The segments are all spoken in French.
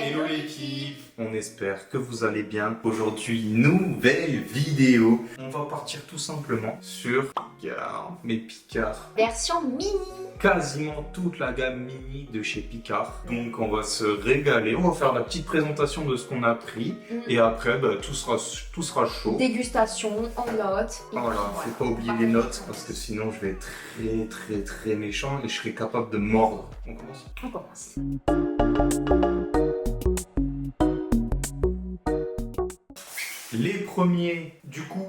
Hello l'équipe, on espère que vous allez bien. Aujourd'hui, nouvelle vidéo. On va partir tout simplement sur Picard, mais Picard. Version mini. Quasiment toute la gamme mini de chez Picard. Donc on va se régaler, on va faire la petite présentation de ce qu'on a pris. Et après, bah, tout sera chaud. Dégustation en notes. Voilà, faut pas oublier les notes parce que sinon je vais être très méchant et je serai capable de mordre. On commence? On commence. Les premiers, du coup,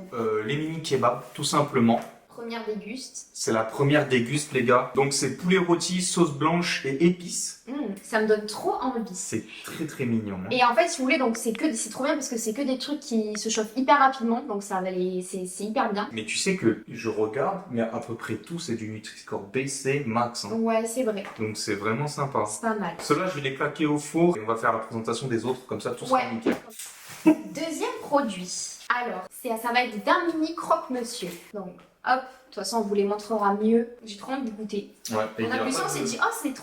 les mini kebabs, tout simplement. Première déguste. C'est la première déguste, les gars. Donc c'est poulet rôti, sauce blanche et épices. Ça me donne trop envie. C'est très mignon. Hein. Et en fait, si vous voulez, donc c'est trop bien parce que c'est que des trucs qui se chauffent hyper rapidement, donc ça va c'est hyper bien. Mais tu sais que je regarde, mais à peu près tout c'est du Nutri-Score BC max. Hein. Ouais, c'est vrai. Donc c'est vraiment sympa. C'est pas mal. Ceux-là, je vais les claquer au four et on va faire la présentation des autres, comme ça tout sera nickel. Deuxième produit. Alors, ça va être d'un mini croque-monsieur. Donc, hop, de toute façon, on vous les montrera mieux. J'ai trop envie de goûter. Ouais, On a vu ça, on s'est dit,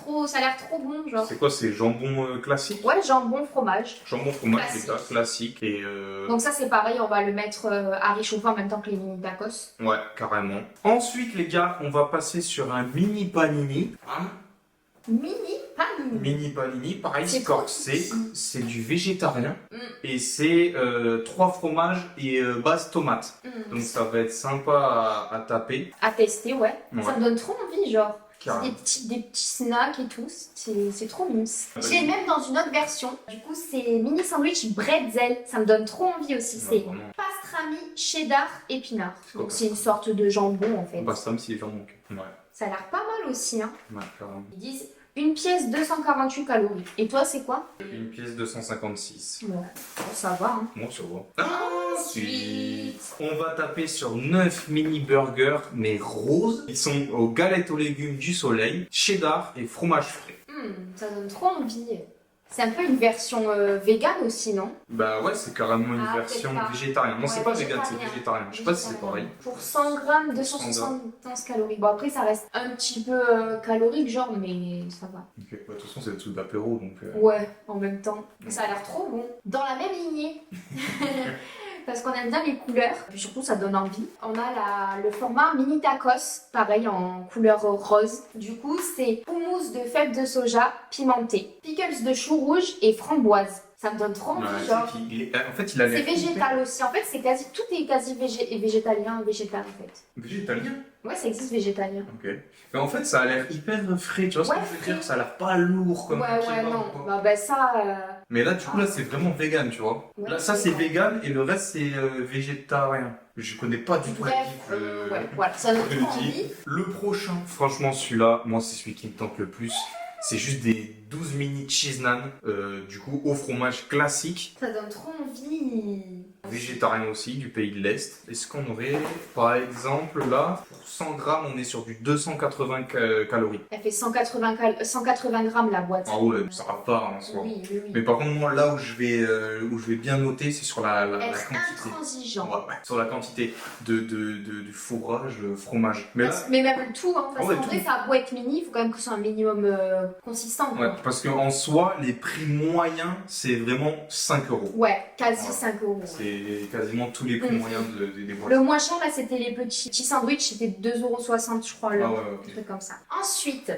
oh, ça a l'air trop bon, genre. C'est quoi, c'est jambon classique? Ouais, jambon, fromage. Jambon, fromage, Classique. c'est classique. Et Donc ça, c'est pareil, on va le mettre à réchauffer en même temps que les mini tacos. ouais, carrément. Ensuite, les gars, on va passer sur un mini panini. Hein? Mini panini. Mini panini, pareil, C'est corsé, trop c'est du végétarien Mm. et c'est 3 fromages et base tomate. Donc ça va être sympa à taper. À tester, ouais. Ouais. Ça me donne trop envie, genre. Carrément. Des petits snacks et tout, c'est trop mignon. Ouais. J'ai même dans une autre version, du coup c'est mini sandwich bretzel, ça me donne trop envie aussi, Ouais, c'est vraiment. pastrami, cheddar, épinard. C'est Donc quoi c'est une sorte de jambon en fait. Bah ça me si les gens manquent. Ouais, Ça a l'air pas mal aussi, hein. ouais, carrément. Ils disent une pièce 248 calories. Et toi c'est quoi? Une pièce 256. Ouais, bon, ça va, hein. Bon, ça va. Ensuite, on va taper sur 9 mini burgers, mais roses. Ils sont aux galettes aux légumes du soleil, cheddar et fromage frais. Ça donne trop envie. C'est un peu une version vegan aussi, non? Bah ouais, c'est carrément une Ah, version peut-être pas. végétarienne. Non, Ouais, c'est pas vegan, c'est végétarien. végétarien. Je sais pas si c'est pareil. Pour 100 grammes, 271 calories. Bon, après, ça reste un petit peu calorique, genre, mais ça va. Ok, bah, de toute façon, c'est le truc d'apéro, donc... Ouais, en même temps. Ça a l'air trop bon. Dans la même lignée. Parce qu'on aime bien les couleurs, puis surtout ça donne envie. On a le format mini tacos, pareil en couleur rose. Du coup, c'est houmous de fèves de soja pimenté, pickles de choux rouges et framboise. Ça me donne trop envie, Ouais, genre. en fait, il a C'est l'air... végétal aussi. En fait, tout est quasi végétalien, végétal en fait. Végétalien? Ouais, ça existe végétalien. Ok. Mais en fait, ça a l'air hyper frais, tu vois ce Ouais, que je veux frais. dire? Ça a l'air pas lourd comme un Ouais, kebab, non. quoi. Bah ça. Mais là, du coup, là, c'est vraiment vegan, tu vois. Ouais, Là, ça, c'est c'est vegan et le reste, c'est végétarien. Je connais pas du tout Bref, la diff, ouais, voilà, ça donne le trop type. envie. Le prochain, franchement, celui-là, moi, c'est celui qui me tente le plus. C'est juste des 12 mini cheese naan, du coup, au fromage classique. Ça donne trop envie. Végétarien aussi, du pays de l'Est. Est-ce qu'on aurait, par exemple, là, pour 100 grammes, on est sur du 280 calories. Elle fait 180 grammes la boîte. Ah ouais, ça va pas en soi. Oui. Mais par contre, moi, là où je vais bien noter, c'est sur la Être quantité. intransigeant. Ouais, sur la quantité de fourrage, fromage. Mais là, Mais même tout, hein, parce Ah ouais, qu'en vrai, tout. ça a beau être mini, il faut quand même que ce soit un minimum consistant. ouais, Quoi. parce qu'en soi, les prix moyens, c'est vraiment 5 euros. Ouais, quasi Voilà. 5 euros. C'est quasiment tous les prix moyens des boîtes. Le moins cher, là, c'était les petits sandwichs, c'était 2,60 €, je crois, Ah là. ouais, Un ok. truc comme ça. Ensuite,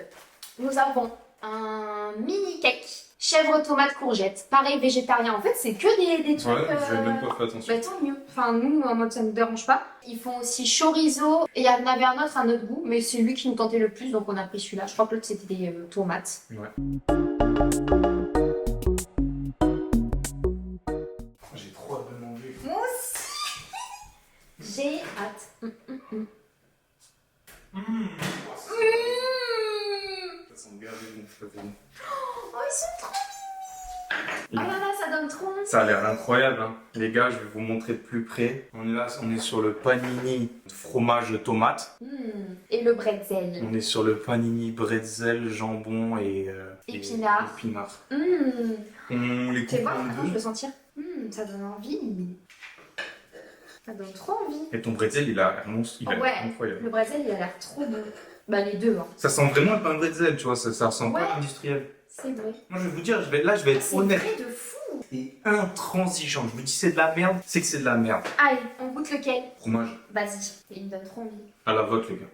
nous avons un mini cake. Chèvre, tomate, courgette. Pareil, végétarien. En fait, c'est que des trucs... Ouais, j'avais même pas fait attention. Bah tant mieux. Enfin, nous, en mode, ça ne nous dérange pas. Ils font aussi chorizo. Et il y en avait un autre goût. Mais c'est lui qui nous tentait le plus, donc on a pris celui-là. Je crois que l'autre, c'était des tomates. Ouais. J'ai trop hâte de manger. Moi aussi. J'ai hâte. Ça sent bien les bons cheveux. Oh, ils sont trop mignons. Oh là là, ça donne trop envie. Ça a l'air incroyable, hein. Les gars, je vais vous montrer de plus près. On est là, on est sur le panini fromage tomate. Et le bretzel. On est sur le panini bretzel, jambon et Épinard. épinard. Tu On les coupe vois, en attends, je deux. peux sentir. Ça donne envie. Ça donne trop envie. Et ton bretzel, il a l'air Ouais, incroyable. le bretzel, il a l'air trop bon. Bah les deux, hein. Ça sent vraiment le pain bretzel, tu vois, ça ressemble pas Ouais. à l'industriel. C'est vrai. Moi, je vais vous dire, je vais être C'est honnête. vrai de est intransigeant. Je vous dis c'est de la merde, c'est que c'est de la merde. Allez, on goûte lequel? Fromage. Vas-y, il me donne trop envie. À la vôtre, les gars.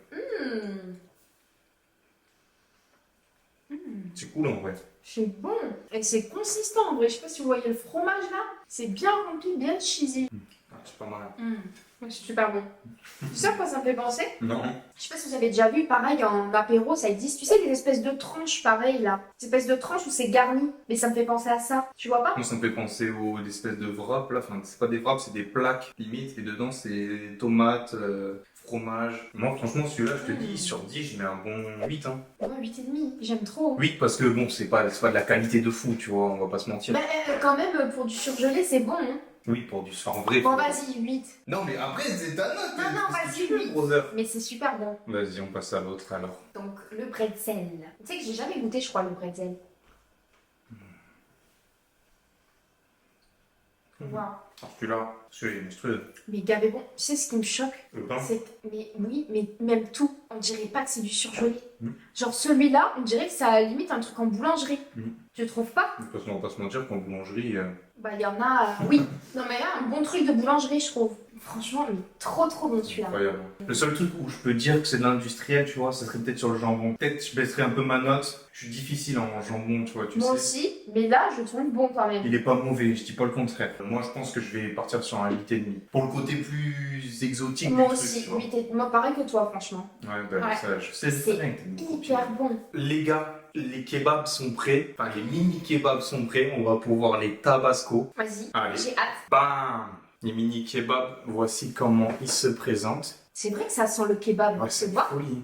C'est cool en vrai. C'est bon. Et c'est consistant en vrai. Je sais pas si vous voyez le fromage là. C'est bien rempli, bien cheesy. Ah, c'est pas mal. Ouais, c'est super bon. Tu sais à quoi ça me fait penser? Non. Je sais pas si vous avez déjà vu, pareil, en apéro, ça existe. Tu sais, des espèces de tranches, pareil, là. Des espèces de tranches où c'est garni. Mais ça me fait penser à ça. Tu vois pas? Moi, ça me fait penser aux espèces de wraps là. Enfin, c'est pas des wraps, c'est des plaques limite. Et dedans, c'est tomates, fromage. Moi, franchement, celui-là, je te dis, sur 10, je mets un bon 8. Hein. Ouais, 8,5. J'aime trop. 8 parce que bon, c'est pas de la qualité de fou, tu vois, on va pas se mentir. Bah, quand même, pour du surgelé, c'est bon. Hein. Oui, pour du en vrai. Bon, vas-y, 8. Non, mais après, c'est ta note. Non, non, qu'est-ce que vas-y, tu veux, 8. brother. Mais c'est super bon. Vas-y, on passe à l'autre alors. Donc, le bretzel. Tu sais que j'ai jamais goûté, je crois, le bretzel. Wow. Alors celui-là, celui-là est monstrueux. Mais gavé bon. Tu sais ce qui me choque? Le pain. Mais oui, mais même tout, on dirait pas que c'est du surgelé. Mm. Genre celui-là, on dirait que ça limite un truc en boulangerie. Mm. Tu trouves pas? Parce qu'on va pas se mentir qu'en boulangerie. Bah il y en a, oui. Non mais là, un bon truc de boulangerie, je trouve. Franchement, il est trop bon celui-là. Incroyable. Le seul truc où je peux dire que c'est de l'industriel, tu vois, ça serait peut-être sur le jambon. Peut-être je baisserais un peu ma note. Je suis difficile en jambon, tu vois, tu Moi sais. aussi, mais là, je le trouve bon quand même. Il est pas mauvais, je dis pas le contraire. Moi, je pense que je vais partir sur un 8,5. Pour le côté plus exotique Moi du aussi, truc, tu vois. moi pareil que toi, franchement. Ouais, bah Ouais. ça, je sais C'est très bien que t'es une copine. hyper bon. Les gars, les kebabs sont prêts. Enfin, les mini kebabs sont prêts. On va pouvoir les tabasco. Vas-y, Allez. j'ai hâte. Bam! Les mini kebabs, voici comment ils se présentent. C'est vrai que ça sent le kebab, Ouais, tu c'est vois. folie.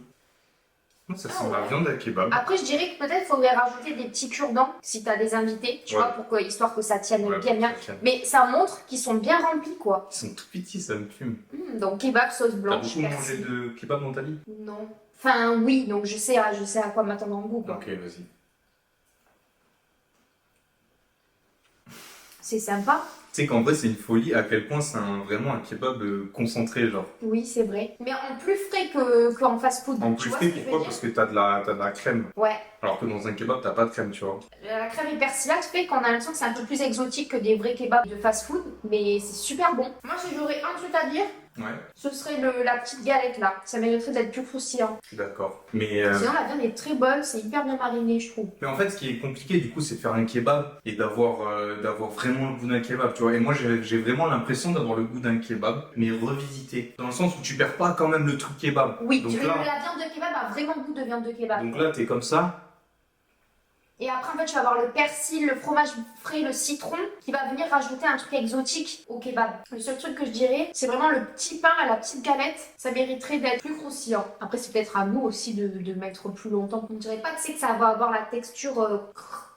Ça Ah sent ouais. la viande à kebab. Après, je dirais que peut-être faudrait rajouter des petits cure-dents si t'as des invités, tu Ouais. vois, pour que, histoire que ça tienne Ouais, bien. ça tient. Mais ça montre qu'ils sont bien remplis, quoi. Ils sont tout petits, ça me fume. Donc kebab, sauce T'as blanche, beaucoup mangé persil. de kebab dans ta vie? Non. Enfin, oui, donc je sais à quoi m'attendre en goût, quoi. Ok, vas-y. C'est sympa. Tu sais qu'en vrai, c'est une folie à quel point c'est vraiment un kebab concentré, genre. Oui, c'est vrai. Mais en plus frais qu'en fast-food. En Tu plus vois frais, ce que je veux pourquoi? dire? Parce que t'as de la crème. Ouais. Alors que dans un kebab, t'as pas de crème, tu vois. La crème épersilate fait qu'on a l'impression que c'est un peu plus exotique que des vrais kebabs de fast-food, mais c'est super bon. Moi, si j'aurais un truc à dire, Ouais, ce serait la petite galette là. Ça mériterait d'être plus croustillant. je suis d'accord. Mais, Sinon, la viande est très bonne, c'est hyper bien mariné, je trouve. mais en fait, ce qui est compliqué, du coup, c'est de faire un kebab et d'avoir vraiment le goût d'un kebab, tu vois. Et moi, j'ai vraiment l'impression d'avoir le goût d'un kebab, mais revisité. Dans le sens où tu perds pas quand même le truc kebab. Oui, Donc la là, viande de kebab a vraiment le goût de viande de kebab. donc là, t'es comme ça. Et après, en fait, tu vas avoir le persil, le fromage frais, le citron qui va venir rajouter un truc exotique au kebab. Le seul truc que je dirais, c'est vraiment le petit pain à la petite galette. Ça mériterait d'être plus croustillant. Après, c'est peut-être à nous aussi de mettre plus longtemps. On ne dirait pas que c'est que ça va avoir la texture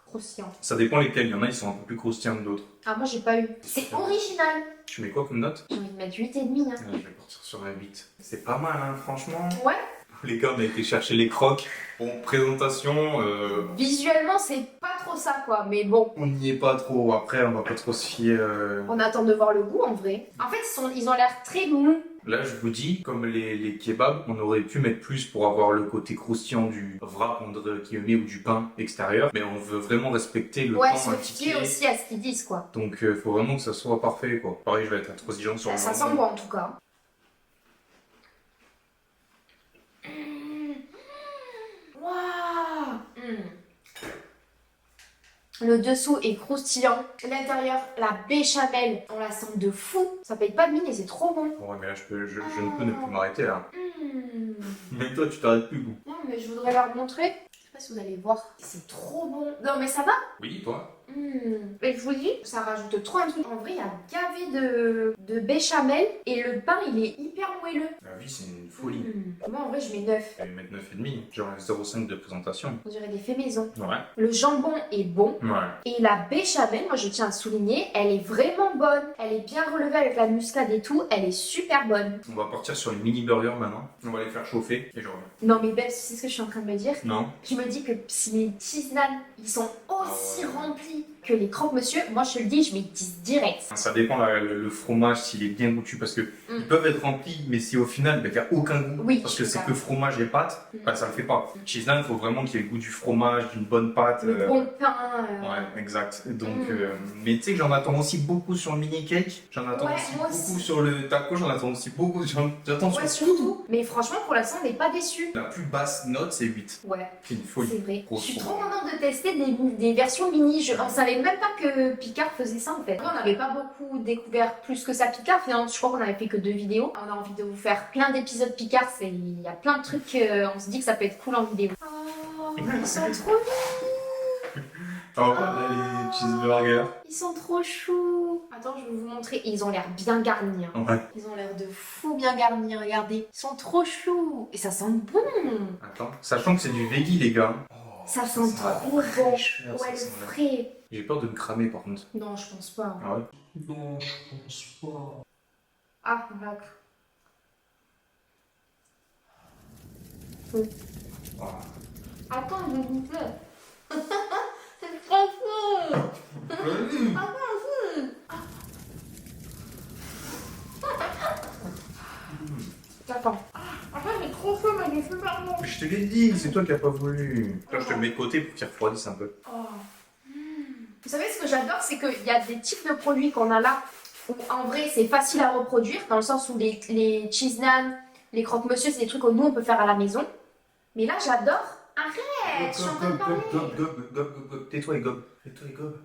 croustillante. Ça dépend lesquels. Il y en a, ils sont un peu plus croustillants que d'autres. Ah, moi, j'ai pas eu. C'est original. Tu mets quoi comme note? J'ai envie de mettre 8,5. Hein. Je vais partir sur un 8. C'est pas mal, hein, franchement. Ouais. Les gars, on a été chercher les crocs. Bon, présentation, Visuellement, c'est pas trop ça, quoi. Mais bon. on n'y est pas trop. Après, on va pas trop se fier. On attend de voir le goût en vrai. En fait, ils ont l'air très mous. Là, je vous dis, comme les kebabs, on aurait pu mettre plus pour avoir le côté croustillant du wrap entre guillemets ou du pain extérieur. Mais on veut vraiment respecter le Ouais, temps se indiqué. fier aussi à ce qu'ils disent, quoi. Donc, faut vraiment que ça soit parfait, quoi. Pareil, je vais être intransigeant sur le Ça sent jambon. bon en tout cas. Waouh. Le dessous est croustillant. L'intérieur, la béchamel, on la sent de fou. Ça paye pas de mine et c'est trop bon. Ouais, mais là, je ne peux ne plus m'arrêter, là. Mm. Même toi, tu t'arrêtes plus, goût. Non, mais je voudrais leur montrer. Je sais pas si vous allez voir. C'est trop bon. Non, mais ça va. Oui, toi? Et je vous dis, ça rajoute trop un truc. En vrai, il y a gavé de béchamel et le pain, il est hyper moelleux. La vie, c'est une folie. Moi, en vrai, je mets 9. Je vais mettre 9,5. Genre 0,5 de présentation. On dirait des faits maison. Ouais. Le jambon est bon. Ouais. Et la béchamel, moi je tiens à souligner, elle est vraiment bonne. Elle est bien relevée avec la muscade et tout. Elle est super bonne. On va partir sur les mini burgers maintenant. On va les faire chauffer et je reviens. Non mais Belle, tu sais ce que je suis en train de me dire? Non. Je me dis que si les cheese naan, ils sont aussi Ah ouais. remplis que les croque-monsieur, moi je te le dis, je mets 10 direct. Ça dépend le fromage s'il est bien goûtu parce que ils peuvent être remplis, mais si au final il n'y a aucun goût, Oui, parce que c'est d'accord. que fromage et pâte, bah, ça le fait pas. Cheese naan, il faut vraiment qu'il y ait le goût du fromage, d'une bonne pâte. Le bon pain. Ouais, exact. Donc, mais tu sais que j'en attends aussi beaucoup sur le mini cake, j'en attends Ouais, aussi moi beaucoup aussi. sur le taco, j'en attends aussi beaucoup, j'attends Ouais, sur tout. surtout. Mais franchement, pour l'instant, on n'est pas déçus. La plus basse note, c'est 8. Ouais, C'est une folie. c'est vrai. Je Grosse suis folie. trop contente de tester des versions mini. On savait même pas que Picard faisait ça en fait. On n'avait pas beaucoup découvert plus que ça Picard. Finalement, je crois qu'on avait fait que 2 vidéos. On a envie de vous faire plein d'épisodes Picard. Il y a plein de trucs. On se dit que ça peut être cool en vidéo. Oh, ils sont trop mignons. Oh, là, les cheeseburgers. Ils sont trop choux. Attends, je vais vous montrer. Ils ont l'air bien garnis. Hein. Ouais. Ils ont l'air de fou bien garnis. Regardez. Ils sont trop choux. Et ça sent bon. Attends, sachant que c'est du veggie, les gars. Oh, Ça sent trop bon. fraîcheur, ça Ouais, le sent la- frais. J'ai peur de me cramer par contre. Non, je pense pas. Ah ouais? Non, je pense pas. Ah, d'accord. Oh. Attends, je vais goûter. C'est trop fou. Attends. Attends, c'est trop chaud, mais il est super bon. Je te l'ai dit, c'est toi qui n'as pas voulu. Là, je te le mets de côté pour qu'il refroidisse un peu. Oh. Vous savez, ce que j'adore, c'est qu'il y a des types de produits qu'on a là où, en vrai, c'est facile à reproduire, dans le sens où les cheese naan, les croque-monsieur, c'est des trucs que nous, on peut faire à la maison. Mais là, j'adore. Arrête, je suis en train de parler. Gob. Tais-toi et gob. Tais-toi et gob.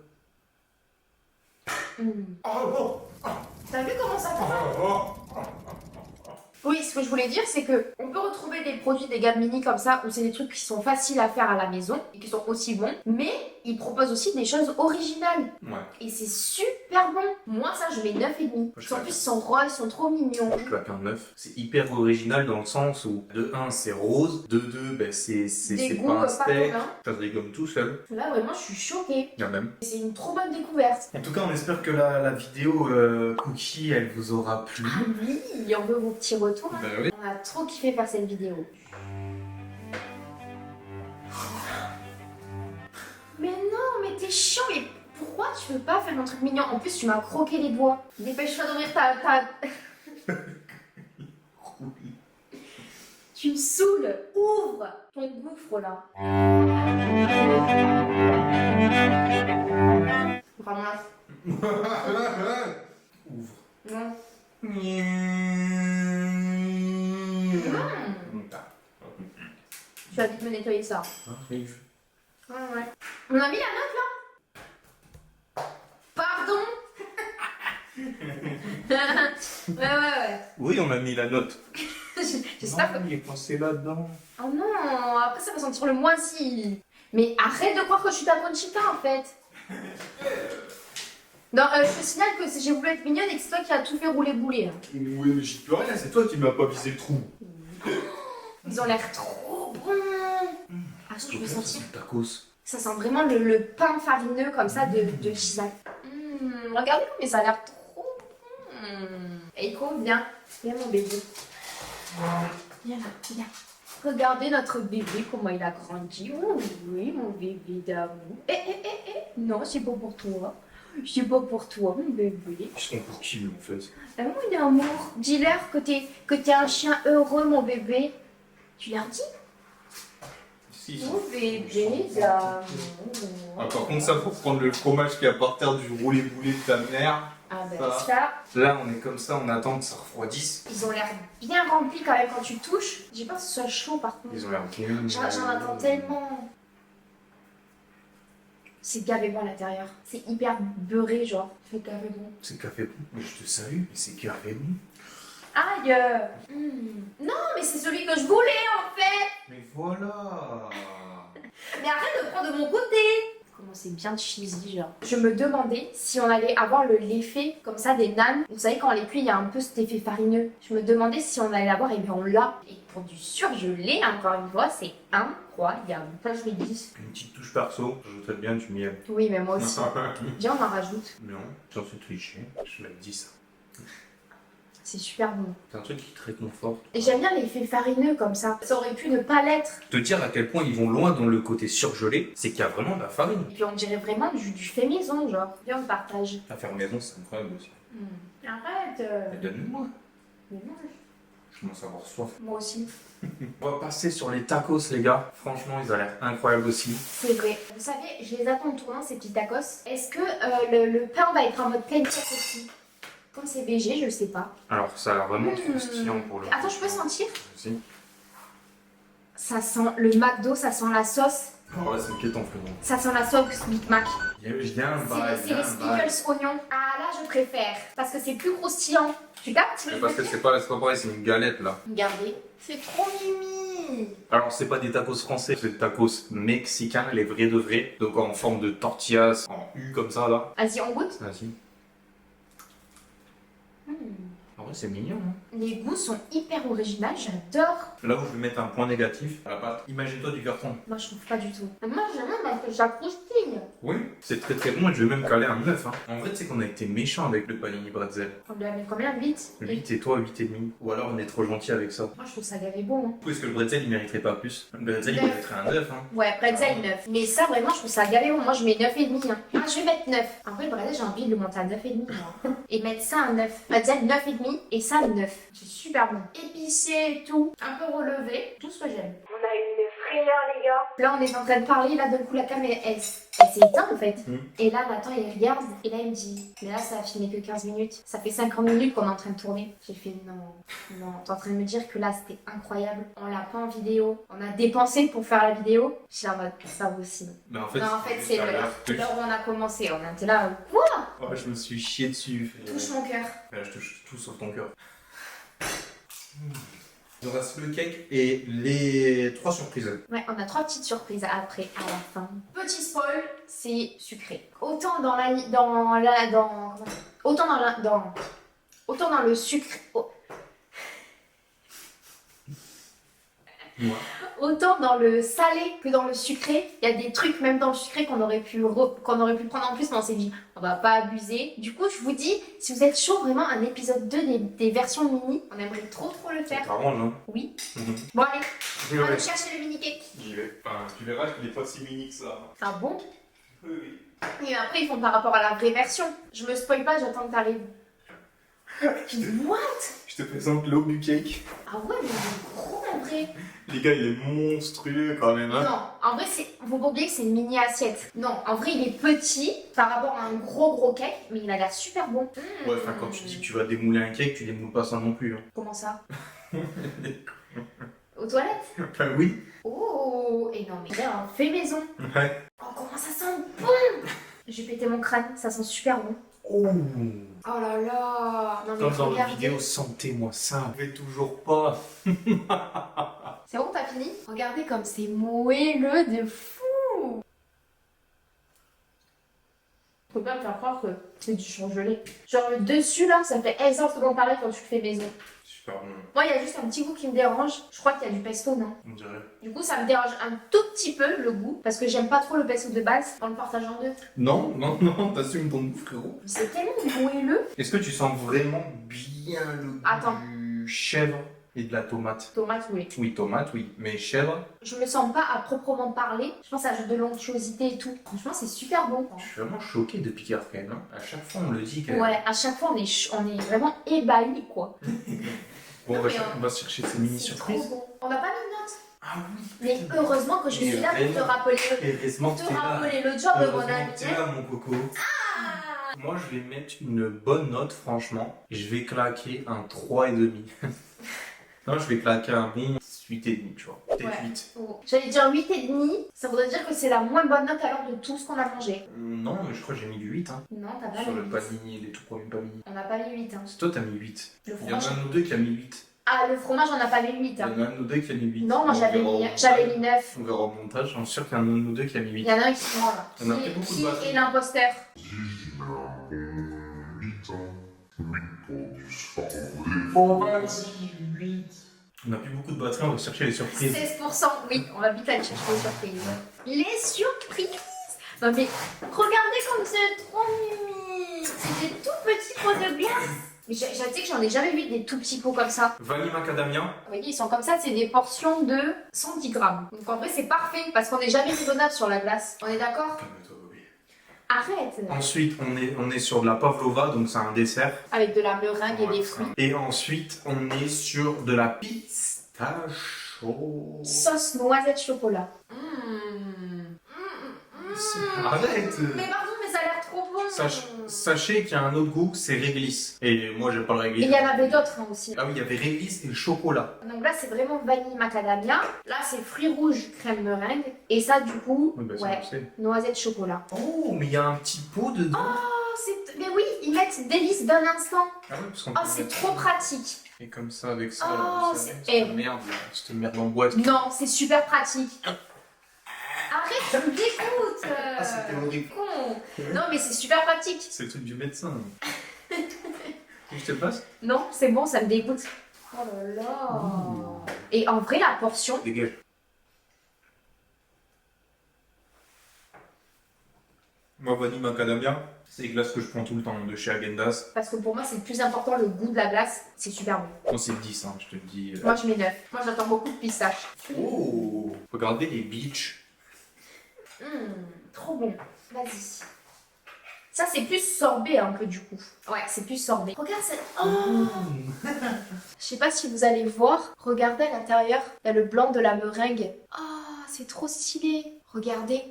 T'as vu comment ça fait? Oui, ce que je voulais dire, c'est que on peut retrouver des produits des gammes mini comme ça, où c'est des trucs qui sont faciles à faire à la maison et qui sont aussi bons, mais ils proposent aussi des choses originales. Ouais. Et c'est super bon. Moi, ça, je mets 9,5. Je En plus, ils sont roses, ils sont trop mignons. Je claque un 9. C'est hyper original dans le sens où de 1 c'est rose, de 2 ben, Des c'est goûts pas un pas steak, communs. ça se dégomme tout seul. Là, vraiment, je suis choquée. Bien même. C'est une trop bonne découverte. En tout cas, on espère que la vidéo cookie, elle vous aura plu. Ah oui, on veut vos petits retours. Hein. Ben oui. On a trop kiffé faire cette vidéo. Mais non, mais t'es chiant, mais pourquoi tu veux pas faire un truc mignon? En plus, tu m'as croqué les doigts. Dépêche-toi d'ouvrir ta... Tu me saoules. Ouvre ton gouffre là. Ramasse. Ouvre. Non. Tu vas vite me nettoyer ça. Arrive. Ouais. On a mis la note là? Pardon? ouais. Oui, on a mis la note. J'espère que... Il est coincé là-dedans. Oh non, après ça va sentir le moisi. Mais arrête de croire que je suis ta Conchita en fait. Non, je te signale que j'ai voulu être mignonne et que c'est toi qui as tout fait rouler bouler. Là. Oui, mais j'y peux rien, c'est toi qui m'as pas visé le trou. Ils ont l'air trop bons. Ah, je veux sentir. Tacos. Ça sent vraiment le pain farineux comme ça de Gisèle. Regardez mais ça a l'air trop bon. Eiko, viens. Viens mon bébé. Viens là, viens. Regardez notre bébé, comment il a grandi. Oh oui, mon bébé d'amour. Non, c'est pas pour toi. C'est pas pour toi, mon bébé. Ils sont pour qui, en fait? Mon amour, dis-leur que t'es un chien heureux, mon bébé. Tu leur dis? Si, Mon bébé d'amour. Ah, par contre, ça, faut prendre le fromage qui est à par terre du roulé-boulé de ta mère. Ah ben Ça. ça, Là, on est comme ça, on attend que ça refroidisse. ils ont l'air bien remplis quand même quand tu touches. J'ai peur que ce soit chaud par contre. Ils ont l'air bien. J'en attends tellement. C'est gavé bon à l'intérieur. C'est hyper beurré, genre. C'est gavé bon. C'est café bon. Mais je te salue, mais c'est café bon. Aïe Non, mais c'est celui que je voulais en fait. Mais voilà. Mais arrête de prendre de mon côté. Comment c'est bien cheesy, genre. Je me demandais si on allait avoir l'effet comme ça des naans. Vous savez, quand on les cuit, il y a un peu cet effet farineux. Je me demandais si on allait l'avoir, et bien on l'a. Et pour du surgelé, encore une fois, c'est incroyable. Ça, je vais dire. Une petite touche perso, j'ajouterais bien du miel. Oui, mais moi aussi. Viens, on en rajoute. Non, j'en suis triché. Je l'ai dit ça. C'est super bon. C'est un truc qui te réconforte. Et j'aime bien l'effet farineux comme ça. Ça aurait pu ne pas l'être. Te dire à quel point ils vont loin dans le côté surgelé, c'est qu'il y a vraiment de la farine. Et puis on dirait vraiment du fait maison, genre. Viens, on partage. La faire maison, c'est incroyable aussi. Arrête. Mais donne-moi. Mais non, Je commence à avoir soif. moi aussi. On va passer sur les tacos, les gars. Franchement, ils ont l'air incroyables aussi. C'est vrai. Vous savez, je les attends en tournant, ces petits tacos. Est-ce que le pain va être en mode pleine tête aussi? Comme c'est végé, je sais pas. Alors, ça a l'air vraiment croustillant pour le Attends, je peux sentir? Si. Ça sent le McDo, ça sent la sauce. Oh ouais, c'est inquiétant, frérot. Ça sent la sauce Big Mac. Je viens un bail, C'est les Skittles oignons. Ah là, je préfère. Parce que c'est plus croustillant. Tu captes? Parce que c'est pas pareil, c'est une galette là. Regardez. C'est trop mimi. Alors, c'est pas des tacos français, c'est des tacos mexicains, les vrais de vrais. Donc en forme de tortillas, en U comme ça là. Vas-y, on goûte. Vas-y. En vrai, c'est mignon. Hein. Les goûts sont hyper originaux, j'adore. Là où je vais mettre un point négatif, à la pâte, imagine-toi du carton. Moi, je trouve pas du tout. Moi, j'aime bien parce que ça croustille. Oui, c'est très très bon et je vais même caler un 9. Hein. En vrai, tu sais qu'on a été méchant avec le panini bretzel. On lui a mis combien? 8? 8 et toi 8 et demi. Ou alors on est trop gentil avec ça. Moi, je trouve ça gavé bon. Hein. Ou est-ce que le bretzel il mériterait pas plus? Le bretzel il 9. mériterait un 9. Hein. Ouais, bretzel 9. Mais ça, vraiment, je trouve ça gavé bon. Moi, je mets 9,5. Hein. Ah, je vais mettre 9. En vrai, le bretzel, j'ai envie de le monter à 9,5. Moi. Et mettre ça à 9. Bretzel 9,5 et ça 9. C'est super bon. Épicé et tout. Un peu relevé. Tout ce que j'aime. On a eu une frayeur, les gars. Là, on est en train de parler. Là, d'un coup, la cam, elle s'est éteinte, en fait. Et là, Nathan, il regarde. Et là, il me dit, mais là, ça a filmé que 15 minutes. Ça fait 50 minutes qu'on est en train de tourner. J'ai fait, non. T'es en train de me dire que là, c'était incroyable. On l'a pas en vidéo. On a dépensé pour faire la vidéo. Je suis en mode, ça aussi. Mais en fait, Non, en fait, c'est l'heure. l'heure. L'heure où on a commencé. On était là, quoi? Oh, je me suis chié dessus. Touche mon cœur. Je touche tout sauf ton cœur. Il reste le cake et les 3 surprises. Ouais, on a 3 petites surprises après, à la fin. Petit spoil, c'est sucré. Autant dans le sucre. Ouais. Autant dans le salé que dans le sucré, il y a des trucs même dans le sucré qu'on aurait pu prendre en plus, mais on s'est dit on va pas abuser. Du coup, je vous dis, si vous êtes chaud, vraiment un épisode 2 des versions mini, on aimerait trop le Ça faire. t'arrange, hein? Oui. Mhm. Bon allez, on va Ouais. aller chercher le mini cake. J'y vais. Enfin, tu verras qu'il est pas si mini que ça. Ah bon? Oui, oui. Et après, ils font par rapport à la vraie version. Je me spoil pas, j'attends que t'arrives. What? Je te présente l'aube du cake. Ah ouais, mais il est gros en vrai. Les gars, il est monstrueux quand même, hein? Non, en vrai, faut pas oublier que c'est une mini assiette. Non, en vrai, il est petit par rapport à un gros cake, mais il a l'air super bon. Ouais, enfin, quand tu dis que tu vas démouler un cake, tu démoules pas ça non plus. Hein. Comment ça? Aux toilettes? Enfin, oui. Oh, et non, mais là, on fait maison. Ouais. Oh, comment ça sent bon! J'ai pété mon crâne, ça sent super bon. Oh. Oh là là! Non, mais Comme dans la regardez. vidéo, sentez-moi ça. Je vais toujours pas. C'est bon, t'as fini? Regardez comme c'est moelleux de fou! Faut pas me faire croire que c'est du surgelé. Genre le dessus là, ça fait exactement pareil quand tu le fais maison. Super bon. Moi, il y a juste un petit goût qui me dérange. Je crois qu'il y a du pesto, non? On dirait. Du coup, ça me dérange un tout petit peu le goût parce que j'aime pas trop le pesto de base. On le partage en deux. Non, t'assumes ton goût, frérot. C'est tellement moelleux. Est-ce que tu sens vraiment bien le goût Attends. du chèvre et de la tomate? Tomate, oui. Oui, tomate, oui. Mais chèvre, Je me sens pas à proprement parler. Je pense que ça ajoute de l'onctuosité et tout. Franchement, c'est super bon. je suis vraiment choqué depuis qu'il reprenne. Hein. À chaque fois, on le dit. Ouais, à chaque fois, on est vraiment ébahis, quoi. Bon, Non, on va, mais, on va chercher ces mini C'est surprises. trop bon. On n'a pas mis de notes. Ah oui. Mais heureusement que je suis là pour te rappeler. Heureusement Pour te rappeler le job de mon ami. Heureusement que t'es là, mon coco. Moi, je vais mettre une bonne note, franchement. Je vais claquer un 3,5. Non, je vais claquer un bon 8,5, tu vois. Peut-être Ouais. 8. Oh. J'allais dire 8,5. Ça voudrait dire que c'est la moins bonne note alors de tout ce qu'on a mangé. Non, mais je crois que j'ai mis du 8. Hein. Non, t'as pas Sur mis le 8. panini, les tout premiers panini. On n'a pas mis 8. Hein. C'est toi, t'as mis 8. Le Il y en a fromage. un ou deux qui a mis 8. Ah, le fromage, on n'a pas mis 8. Il y Hein. en a un ou deux qui a mis 8. Non, moi On j'avais verra au mis montage. 9. On verra au montage, j'en suis sûr qu'il y en a un ou deux qui a mis 8. Il y en a un qui se ment là. On a fait beaucoup de Qui batteries. est l'imposteur? Bon, vas-y, 8. On n'a plus beaucoup de batterie, on va chercher les surprises. 16%, oui, on va vite aller chercher les surprises. Les surprises! Non mais regardez comme c'est trop mimi! C'est des tout petits pots de glace! Mais tu sais que j'en ai jamais vu des tout petits pots comme ça. Vanille macadamia. Vous voyez, ils sont comme ça, c'est des portions de 110 grammes. Donc en vrai, c'est parfait parce qu'on n'est jamais raisonnable sur la glace. On est d'accord? Calme-toi, Bobby. Arrête! Ensuite, on est sur de la pavlova, donc c'est un dessert. Avec de la meringue et des fruits. Et ensuite, on est sur de la pistache. Sauce noisette chocolat. Arrête! Mais pardon, mais ça a l'air trop bon! Sachez qu'il y a un autre goût, c'est réglisse. Et moi, j'aime pas le Et réglisse. il y en avait d'autres hein, aussi. Ah oui, il y avait réglisse et le chocolat. Donc là, c'est vraiment vanille macadamia. Là, c'est fruits rouges, crème meringue. Et ça, du coup, Oui, bah, ça, ouais, on sait. noisette chocolat. Oh, mais il y a un petit pot dedans. Oh, mais oui, ils mettent délice d'un instant. Ah oui, parce qu'on Oh, peut c'est mettre- trop pratique. Et comme ça, avec ça, Oh, là, vous savez, c'est- cette merde en boîte. Non, c'est super pratique. Arrête, tu me dégoûtes. Ah, c'était horrible. Con. Non, mais c'est super pratique. C'est le truc du médecin. Je te le passe? Non, c'est bon, ça me dégoûte. Oh là là. Et en vrai, la portion, Dégage. Moi, vanille macadamia, c'est les glaces que je prends tout le temps de chez Häagen-Dazs. parce que pour moi, c'est le plus important, le goût de la glace, c'est super bon. Moi, c'est 10, hein, je te le dis. Moi, je mets 9. Moi, j'attends beaucoup de pistache. Oh! Regardez les beach. Trop bon. Vas-y. Ça, c'est plus sorbet un peu du coup. Ouais, c'est plus sorbet. Regarde ça. Oh. Je sais pas si vous allez voir. Regardez à l'intérieur. Il y a le blanc de la meringue. Oh, c'est trop stylé. Regardez.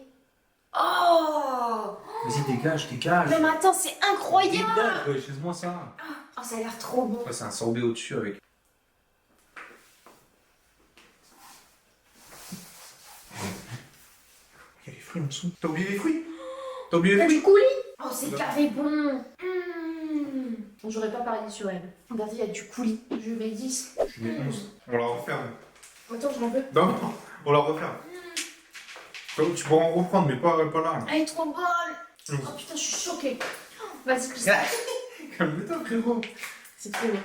Oh. Vas-y, dégage, dégage. Mais attends, c'est incroyable. Dégage, ouais, chez moi ça. Oh, ça a l'air trop bon. Ouais, c'est un sorbet au-dessus avec. Il y a les fruits en dessous. T'as oublié les fruits? T'as oublié les T'as fruits? du coulis. Oh, c'est carré bon. Bon, j'aurais pas parié sur elle. Regardez, il y a du coulis. Je mets 10. Je mets 11. On la referme. Attends, je m'en veux. Non, non, on la referme. Tu pourras en reprendre, mais pas là. Elle est trop bonne. Oh putain, je suis choquée. Vas-y, Christophe. Calme-toi, frérot. C'est trop bon.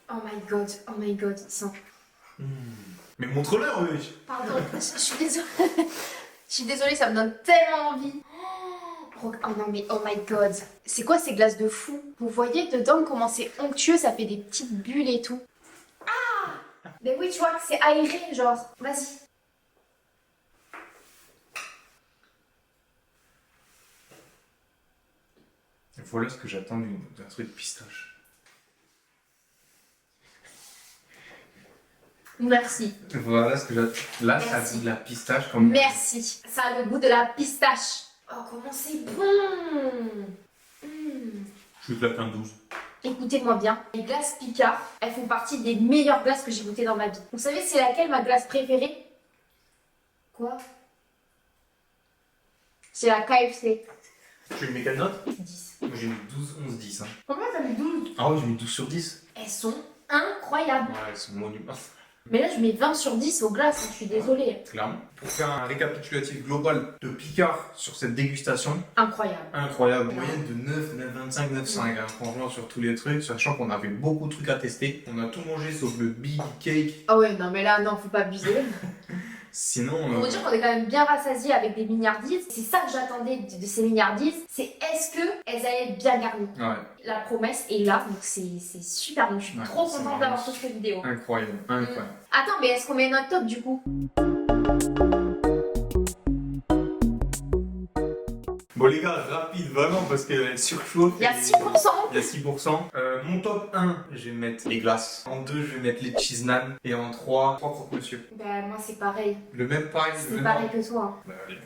Oh my god, ça. Mais montre-leur, wesh. Pardon, je suis désolée. Je suis désolée, ça me donne tellement envie. Oh non mais oh my god. C'est quoi ces glaces de fou? Vous voyez dedans comment c'est onctueux, ça fait des petites bulles et tout. Ah! Mais oui, tu vois que c'est aéré, genre. Vas-y. Voilà ce que j'attends d'un truc de pistache. Merci. Voilà ce que j'attends. Là, ça a Merci. le goût de la pistache comme. Merci. Ça a le goût de la pistache. Oh, comment c'est bon! Je claque un 12. Écoutez-moi bien, les glaces Picard, elles font partie des meilleures glaces que j'ai goûtées dans ma vie. Vous savez c'est laquelle ma glace préférée? Quoi? C'est la KFC. Tu lui mets quelle note? 10. Moi j'ai mis 12, 11, 10. Hein. Combien t'as mis 12? Ah ouais, j'ai mis 12 sur 10. Elles sont incroyables. Ouais, elles sont monuments. Mais là, je mets 20 sur 10 aux glaces, je suis désolée. Clairement. Pour faire un récapitulatif global de Picard sur cette dégustation, Incroyable. incroyable. Moyenne de 9, 9,25, 9,5. Hein. Franchement, sur tous les trucs, sachant qu'on avait beaucoup de trucs à tester. On a tout mangé sauf le big cake. Ah ouais, non, mais là, non, faut pas abuser. Sinon. Faut dire qu'on est quand même bien rassasiés avec des mignardises. C'est ça que j'attendais de ces mignardises. C'est est-ce qu'elles allaient être bien garnies? Ouais, La promesse est là, donc c'est super bon. Je suis Ouais, trop c'est contente vraiment d'avoir fait cette vidéo. incroyable, incroyable. Attends, mais est-ce qu'on met notre top du coup? Bon les gars, rapide vraiment parce qu'elle surchauffe. Il y a et- 6%. Il y a 6%. Mon top 1, je vais mettre les glaces. En 2, je vais mettre les cheese naan. Et en 3, 3 croque-monsieur. Ben moi c'est pareil. Le même pareil. le C'est même pareil ordre. que toi. Bah, allez.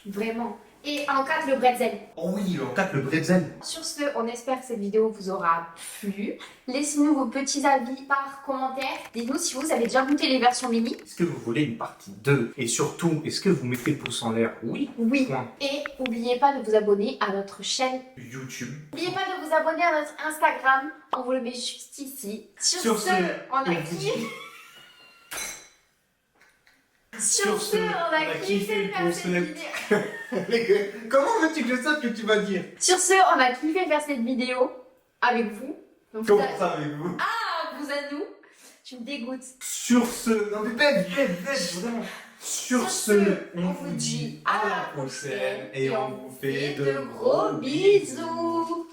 Vraiment. Et en 4, le bretzel. Oh oui, en 4, le bretzel. Sur ce, on espère que cette vidéo vous aura plu. Laissez-nous vos petits avis par commentaire. Dites-nous si vous avez déjà goûté les versions mini. Est-ce que vous voulez une partie 2? Et surtout, est-ce que vous mettez le pouce en l'air? Oui. Oui. Point. Et n'oubliez pas de vous abonner à notre chaîne. YouTube. N'oubliez pas de vous abonner à notre Instagram. On vous le met juste ici. Sur ce, on a vous kiffé. Sur ce, on a kiffé faire cette vidéo. Comment veux-tu que je sache que tu vas dire? Sur ce, on a kiffé faire cette vidéo avec vous. Donc, Comment ça avec vous? vous à nous. Tu me dégoûtes. Sur ce, non mais bête, vraiment. Sur ce, on vous dit à la prochaine et on vous fait de gros bisous.